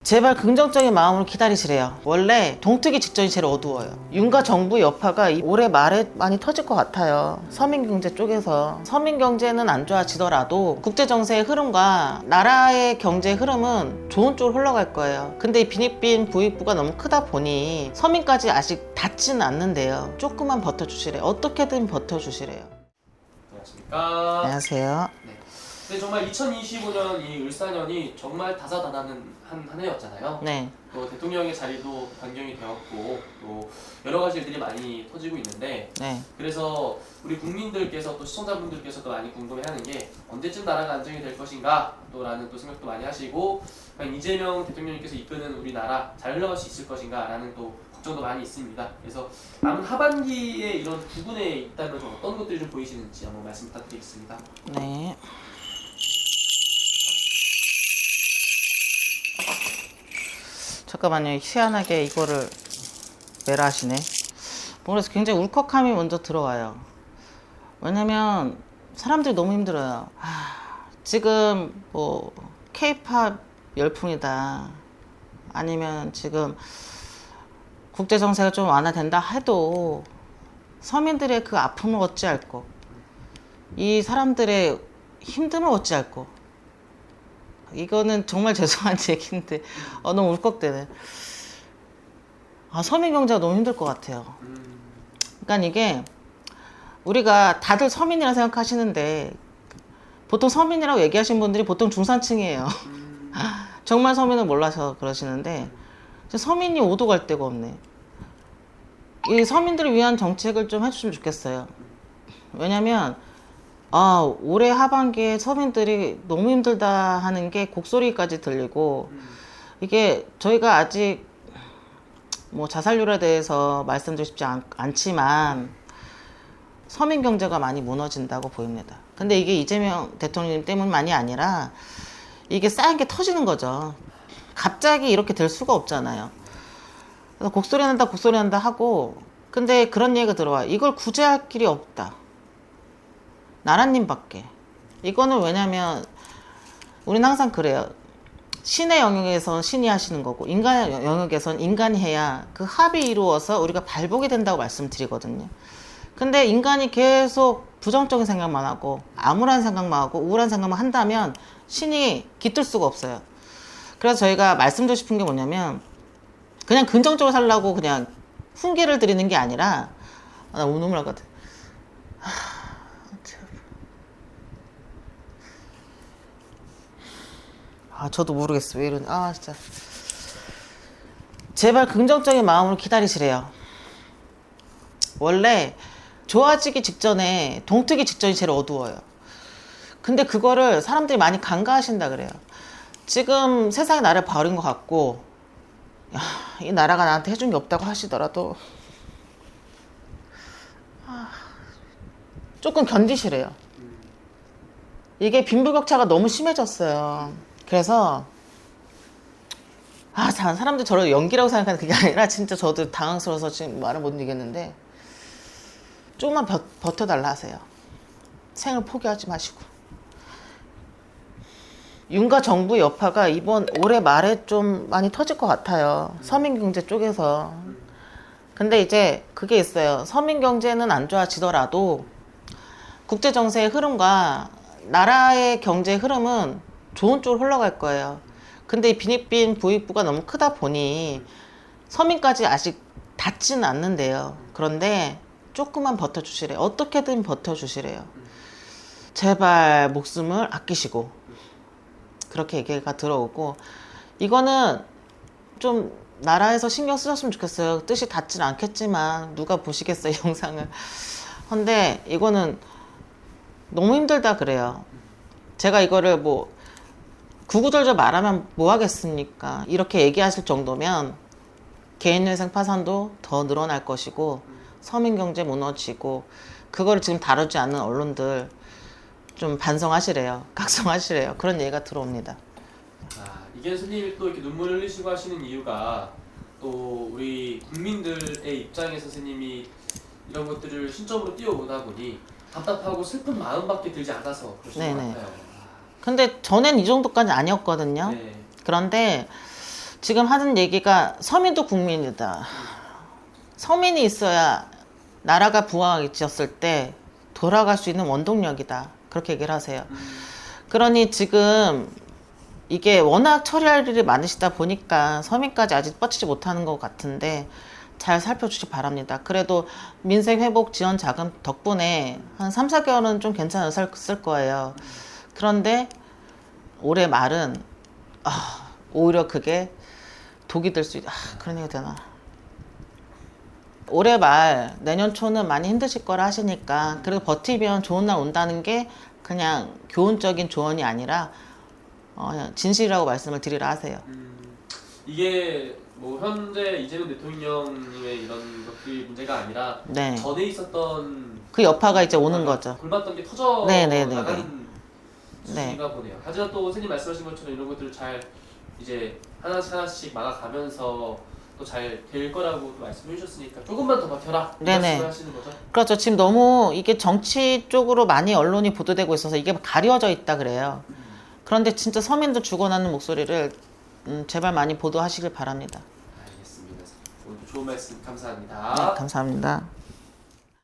제발 긍정적인 마음으로 기다리시래요. 원래 동트기 직전이 제일 어두워요. 윤과 정부 여파가 올해 말에 많이 터질 것 같아요. 서민경제 쪽에서. 서민경제는 안 좋아지더라도 국제정세의 흐름과 나라의 경제의 흐름은 좋은 쪽으로 흘러갈 거예요. 근데 이 빈익빈 부익부가 너무 크다 보니 서민까지 아직 닿지는 않는데요. 조금만 버텨주시래요. 어떻게든 버텨주시래요. 안녕하십니까. 안녕하세요. 네, 정말 2025년 이 을사년이 정말 다사다난한 한 해였잖아요. 네. 또 대통령의 자리도 변경이 되었고 또 여러 가지 일들이 많이 터지고 있는데 네. 그래서 우리 국민들께서 또 시청자분들께서도 많이 궁금해하는 게 언제쯤 나라가 안정이 될 것인가 또라는 또 생각도 많이 하시고 과연 이재명 대통령님께서 이끄는 우리나라 잘 흘러갈 수 있을 것인가 라는 또 걱정도 많이 있습니다. 그래서 남은 하반기에 이런 부분에 있다면 좀 어떤 것들이 좀 보이시는지 한번 말씀 부탁드리겠습니다. 네. 잠깐만요. 희한하게 이거를 매라 하시네. 그래서 굉장히 울컥함이 먼저 들어와요. 왜냐면 사람들이 너무 힘들어요. 지금 뭐 K-팝 열풍이다. 아니면 지금 국제 정세가 좀 완화된다 해도 서민들의 그 아픔을 어찌할 거. 이 사람들의 힘듦을 어찌할 거. 이거는 정말 죄송한 얘기인데 너무 울컥되네. 서민 경제가 너무 힘들 것 같아요. 그러니까 이게 우리가 다들 서민이라 생각하시는데 보통 서민이라고 얘기하시는 분들이 보통 중산층이에요. 정말 서민을 몰라서 그러시는데 서민이 오도 갈 데가 없네. 이 서민들을 위한 정책을 좀 해주시면 좋겠어요. 왜냐면 올해 하반기에 서민들이 너무 힘들다 하는 게 곡소리까지 들리고 이게 저희가 아직 뭐 자살률에 대해서 말씀드리고 싶지 않지만 서민 경제가 많이 무너진다고 보입니다. 근데 이게 이재명 대통령 때문만이 아니라 이게 쌓인 게 터지는 거죠. 갑자기 이렇게 될 수가 없잖아요. 그래서 곡소리 난다 하고 근데 그런 얘기가 들어와요. 이걸 구제할 길이 없다. 나라님밖에. 이거는 왜냐면 우리는 항상 그래요. 신의 영역에선 신이 하시는 거고 인간의 영역에선 인간이 해야 그 합이 이루어서 우리가 발복이 된다고 말씀드리거든요. 근데 인간이 계속 부정적인 생각만 하고 암울한 생각만 하고 우울한 생각만 한다면 신이 깃들 수가 없어요. 그래서 저희가 말씀드리고 싶은 게 뭐냐면 그냥 긍정적으로 살라고 그냥 훈계를 드리는 게 아니라 나 오늘 눈물 날 것 같아. 저도 모르겠어. 왜 이러니. 진짜. 제발 긍정적인 마음으로 기다리시래요. 원래 좋아지기 직전에 동트기 직전이 제일 어두워요. 근데 그거를 사람들이 많이 간과하신다 그래요. 지금 세상이 나를 버린 것 같고 이 나라가 나한테 해준 게 없다고 하시더라도 조금 견디시래요. 이게 빈부격차가 너무 심해졌어요. 그래서 사람들 저를 연기라고 생각하는 그게 아니라 진짜 저도 당황스러워서 지금 말을 못 이겠는데 조금만 버텨달라 하세요. 생을 포기하지 마시고. 윤과 정부 여파가 올해 말에 좀 많이 터질 것 같아요. 서민경제 쪽에서. 근데 이제 그게 있어요. 서민경제는 안 좋아지더라도 국제정세의 흐름과 나라의 경제의 흐름은 좋은 쪽으로 흘러갈 거예요. 근데 이 빈익빈 부익부가 너무 크다 보니 서민까지 아직 닿지는 않는데요. 그런데 조금만 버텨주시래요. 어떻게든 버텨주시래요. 제발 목숨을 아끼시고 그렇게 얘기가 들어오고 이거는 좀 나라에서 신경 쓰셨으면 좋겠어요. 뜻이 닿지는 않겠지만 누가 보시겠어요, 영상을. 근데 이거는 너무 힘들다 그래요. 제가 이거를 뭐 구구절절 말하면 뭐 하겠습니까? 이렇게 얘기하실 정도면 개인회생 파산도 더 늘어날 것이고 서민경제 무너지고 그거를 지금 다루지 않는 언론들 좀 반성하시래요. 각성하시래요. 그런 얘기가 들어옵니다. 이게 스님이 또 이렇게 눈물 흘리시고 하시는 이유가 또 우리 국민들의 입장에서 스님이 이런 것들을 신점으로 띄워보다 보니 답답하고 슬픈 마음밖에 들지 않아서 그러신 것 같아요. 근데 전엔 이 정도까지 아니었거든요. 네. 그런데 지금 하는 얘기가 서민도 국민이다. 서민이 있어야 나라가 부강해졌을 때 돌아갈 수 있는 원동력이다. 그렇게 얘기를 하세요. 그러니 지금 이게 워낙 처리할 일이 많으시다 보니까 서민까지 아직 뻗치지 못하는 것 같은데 잘 살펴주시 기 바랍니다. 그래도 민생회복 지원 자금 덕분에 한 3, 4개월은 좀 괜찮았을 거예요. 그런데 올해 말은 오히려 그게 독이 될 수 있다. 그런 얘기가 되나. 올해 말 내년 초는 많이 힘드실 거라 하시니까 그래도 버티면 좋은 날 온다는 게 그냥 교훈적인 조언이 아니라 그냥 진실이라고 말씀을 드리라 하세요. 이게 뭐 현재 이재명 대통령님의 이런 것들이 문제가 아니라 네. 전에 있었던 그 여파가 이제 오는 거죠. 골맞던 게 터져 네네네네. 나가는 수준인가 보네요. 하지만 또 선생님 말씀하신 것처럼 이런 것들을 잘 이제 하나씩 막아가면서 또 잘 될 거라고 또 말씀해 주셨으니까 조금만 더 버텨라 이 네네. 말씀을 하시는 거죠? 그렇죠. 지금 너무 이게 정치 쪽으로 많이 언론이 보도되고 있어서 이게 가려져 있다 그래요. 그런데 진짜 서민들 죽어나는 목소리를 제발 많이 보도하시길 바랍니다. 알겠습니다. 오늘 좋은 말씀 감사합니다. 네, 감사합니다.